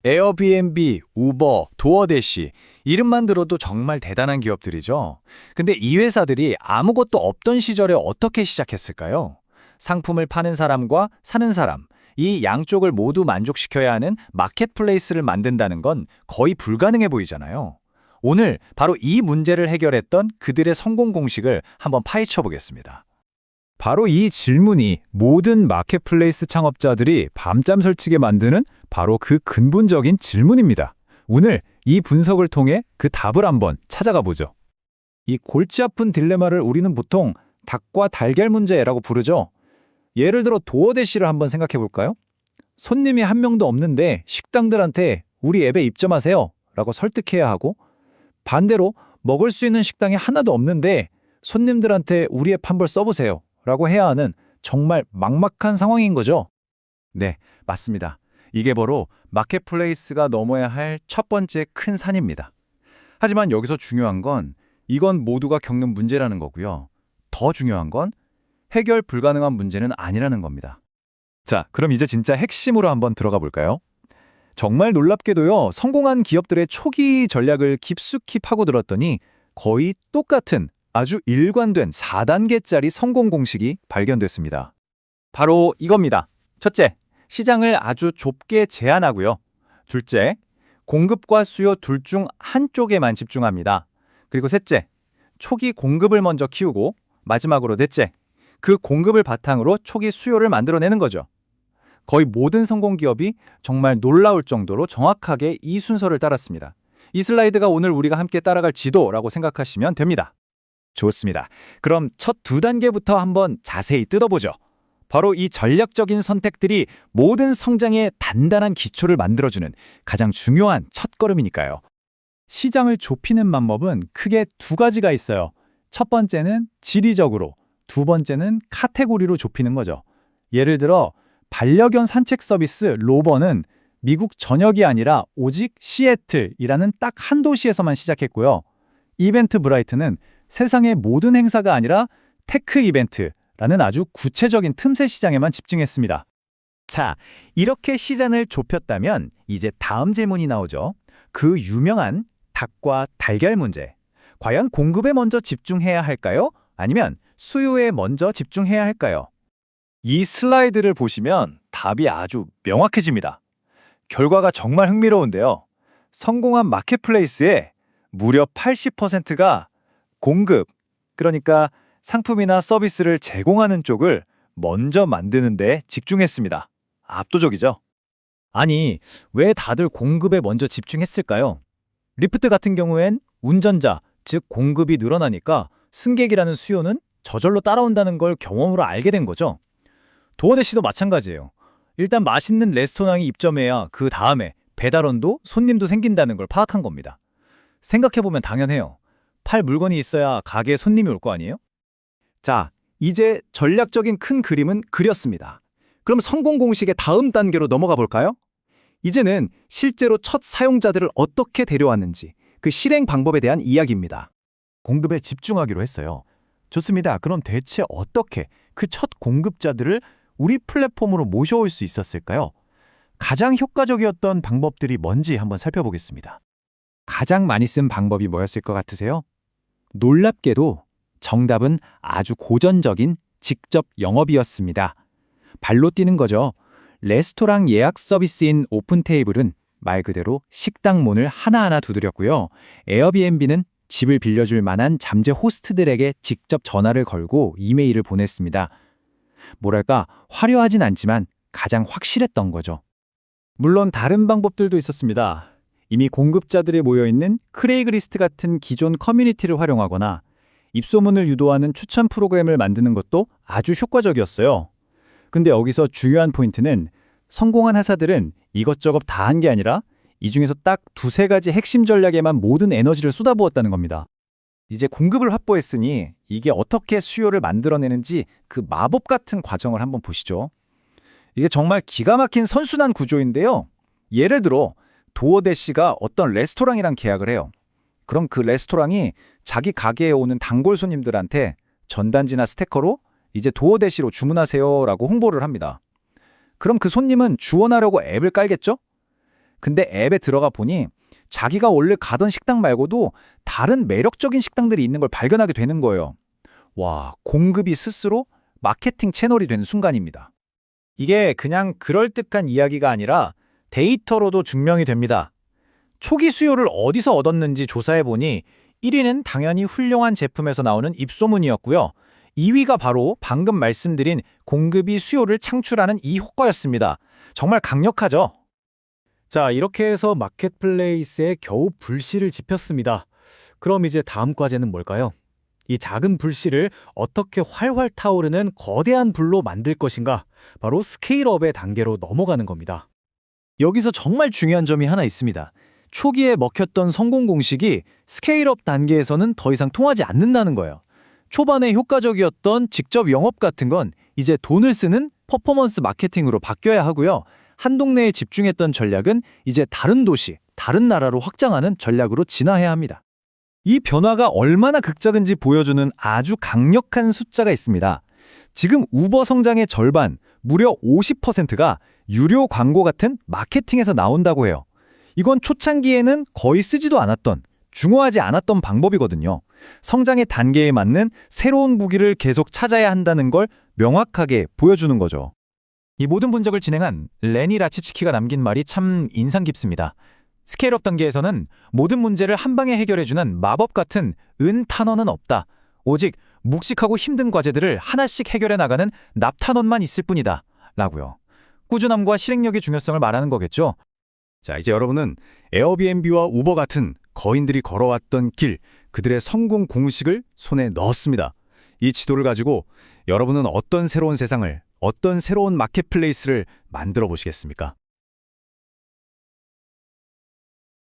에어비앤비, 우버, 도어대시 이름만 들어도 정말 대단한 기업들이죠. 근데 이 회사들이 아무것도 없던 시절에 어떻게 시작했을까요? 상품을 파는 사람과 사는 사람, 이 양쪽을 모두 만족시켜야 하는 마켓플레이스를 만든다는 건 거의 불가능해 보이잖아요. 오늘 바로 이 문제를 해결했던 그들의 성공 공식을 한번 파헤쳐 보겠습니다. 바로 이 질문이 모든 마켓플레이스 창업자들이 밤잠 설치게 만드는 바로 그 근본적인 질문입니다. 오늘 이 분석을 통해 그 답을 한번 찾아가 보죠. 이 골치 아픈 딜레마를 우리는 보통 닭과 달걀 문제라고 부르죠. 예를 들어 도어대시를 한번 생각해 볼까요? 손님이 한 명도 없는데 식당들한테 우리 앱에 입점하세요 라고 설득해야 하고, 반대로 먹을 수 있는 식당이 하나도 없는데 손님들한테 우리 앱 한번 써보세요 라고 해야 하는 정말 막막한 상황인 거죠. 네, 맞습니다. 이게 바로 마켓플레이스가 넘어야 할 첫 번째 큰 산입니다. 하지만 여기서 중요한 건 이건 모두가 겪는 문제라는 거고요. 더 중요한 건 해결 불가능한 문제는 아니라는 겁니다. 자, 그럼 이제 진짜 핵심으로 한번 들어가 볼까요? 정말 놀랍게도요, 성공한 기업들의 초기 전략을 깊숙이 파고들었더니 거의 똑같은 아주 일관된 4단계짜리 성공 공식이 발견됐습니다. 바로 이겁니다. 첫째, 시장을 아주 좁게 제한하고요. 둘째, 공급과 수요 둘 중 한쪽에만 집중합니다. 그리고 셋째, 초기 공급을 먼저 키우고, 마지막으로 넷째, 그 공급을 바탕으로 초기 수요를 만들어내는 거죠. 거의 모든 성공 기업이 정말 놀라울 정도로 정확하게 이 순서를 따랐습니다. 이 슬라이드가 오늘 우리가 함께 따라갈 지도라고 생각하시면 됩니다. 좋습니다. 그럼 첫 두 단계부터 한번 자세히 뜯어보죠. 바로 이 전략적인 선택들이 모든 성장의 단단한 기초를 만들어주는 가장 중요한 첫걸음이니까요. 시장을 좁히는 방법은 크게 두 가지가 있어요. 첫 번째는 지리적으로, 두 번째는 카테고리로 좁히는 거죠. 예를 들어 반려견 산책 서비스 로버는 미국 전역이 아니라 오직 시애틀이라는 딱 한 도시에서만 시작했고요. 이벤트 브라이트는 세상의 모든 행사가 아니라 테크 이벤트라는 아주 구체적인 틈새 시장에만 집중했습니다. 자, 이렇게 시장을 좁혔다면 이제 다음 질문이 나오죠. 그 유명한 닭과 달걀 문제. 과연 공급에 먼저 집중해야 할까요? 아니면 수요에 먼저 집중해야 할까요? 이 슬라이드를 보시면 답이 아주 명확해집니다. 결과가 정말 흥미로운데요. 성공한 마켓플레이스의 무려 80%가 공급, 그러니까 상품이나 서비스를 제공하는 쪽을 먼저 만드는 데 집중했습니다. 압도적이죠? 아니, 왜 다들 공급에 먼저 집중했을까요? 리프트 같은 경우엔 운전자, 즉 공급이 늘어나니까 승객이라는 수요는 저절로 따라온다는 걸 경험으로 알게 된 거죠. 도어대시도 마찬가지예요. 일단 맛있는 레스토랑이 입점해야 그 다음에 배달원도 손님도 생긴다는 걸 파악한 겁니다. 생각해보면 당연해요. 팔 물건이 있어야 가게에 손님이 올 거 아니에요? 자, 이제 전략적인 큰 그림은 그렸습니다. 그럼 성공 공식의 다음 단계로 넘어가 볼까요? 이제는 실제로 첫 사용자들을 어떻게 데려왔는지 그 실행 방법에 대한 이야기입니다. 공급에 집중하기로 했어요. 좋습니다. 그럼 대체 어떻게 그 첫 공급자들을 우리 플랫폼으로 모셔올 수 있었을까요? 가장 효과적이었던 방법들이 뭔지 한번 살펴보겠습니다. 가장 많이 쓴 방법이 뭐였을 것 같으세요? 놀랍게도 정답은 아주 고전적인 직접 영업이었습니다. 발로 뛰는 거죠. 레스토랑 예약 서비스인 오픈테이블은 말 그대로 식당 문을 하나하나 두드렸고요. 에어비앤비는 집을 빌려줄 만한 잠재 호스트들에게 직접 전화를 걸고 이메일을 보냈습니다. 뭐랄까, 화려하진 않지만 가장 확실했던 거죠. 물론 다른 방법들도 있었습니다. 이미 공급자들이 모여있는 크레이그리스트 같은 기존 커뮤니티를 활용하거나 입소문을 유도하는 추천 프로그램을 만드는 것도 아주 효과적이었어요. 근데 여기서 중요한 포인트는 성공한 회사들은 이것저것 다 한 게 아니라 이 중에서 딱 두세 가지 핵심 전략에만 모든 에너지를 쏟아부었다는 겁니다. 이제 공급을 확보했으니 이게 어떻게 수요를 만들어내는지 그 마법 같은 과정을 한번 보시죠. 이게 정말 기가 막힌 선순환 구조인데요. 예를 들어 도어대시가 어떤 레스토랑이랑 계약을 해요. 그럼 그 레스토랑이 자기 가게에 오는 단골 손님들한테 전단지나 스티커로 이제 도어대시로 주문하세요 라고 홍보를 합니다. 그럼 그 손님은 주원하려고 앱을 깔겠죠? 근데 앱에 들어가 보니 자기가 원래 가던 식당 말고도 다른 매력적인 식당들이 있는 걸 발견하게 되는 거예요. 와, 공급이 스스로 마케팅 채널이 되는 순간입니다. 이게 그냥 그럴듯한 이야기가 아니라 데이터로도 증명이 됩니다. 초기 수요를 어디서 얻었는지 조사해보니 1위는 당연히 훌륭한 제품에서 나오는 입소문이었고요. 2위가 바로 방금 말씀드린 공급이 수요를 창출하는 이 효과였습니다. 정말 강력하죠? 자, 이렇게 해서 마켓플레이스에 겨우 불씨를 지폈습니다. 그럼 이제 다음 과제는 뭘까요? 이 작은 불씨를 어떻게 활활 타오르는 거대한 불로 만들 것인가? 바로 스케일업의 단계로 넘어가는 겁니다. 여기서 정말 중요한 점이 하나 있습니다. 초기에 먹혔던 성공 공식이 스케일업 단계에서는 더 이상 통하지 않는다는 거예요. 초반에 효과적이었던 직접 영업 같은 건 이제 돈을 쓰는 퍼포먼스 마케팅으로 바뀌어야 하고요. 한 동네에 집중했던 전략은 이제 다른 도시, 다른 나라로 확장하는 전략으로 진화해야 합니다. 이 변화가 얼마나 극적인지 보여주는 아주 강력한 숫자가 있습니다. 지금 우버 성장의 절반, 무려 50%가 유료 광고 같은 마케팅에서 나온다고 해요. 이건 초창기에는 거의 쓰지도 않았던, 중요하지 않았던 방법이거든요. 성장의 단계에 맞는 새로운 무기를 계속 찾아야 한다는 걸 명확하게 보여주는 거죠. 이 모든 분석을 진행한 레니 라치치키가 남긴 말이 참 인상 깊습니다. 스케일업 단계에서는 모든 문제를 한 방에 해결해주는 마법 같은 탄원은 없다. 오직 묵직하고 힘든 과제들을 하나씩 해결해 나가는 납탄원만 있을 뿐이다. 라고요. 꾸준함과 실행력의 중요성을 말하는 거겠죠. 자, 이제 여러분은 에어비앤비와 우버 같은 거인들이 걸어왔던 길, 그들의 성공 공식을 손에 넣었습니다. 이 지도를 가지고 여러분은 어떤 새로운 세상을, 어떤 새로운 마켓플레이스를 만들어 보시겠습니까?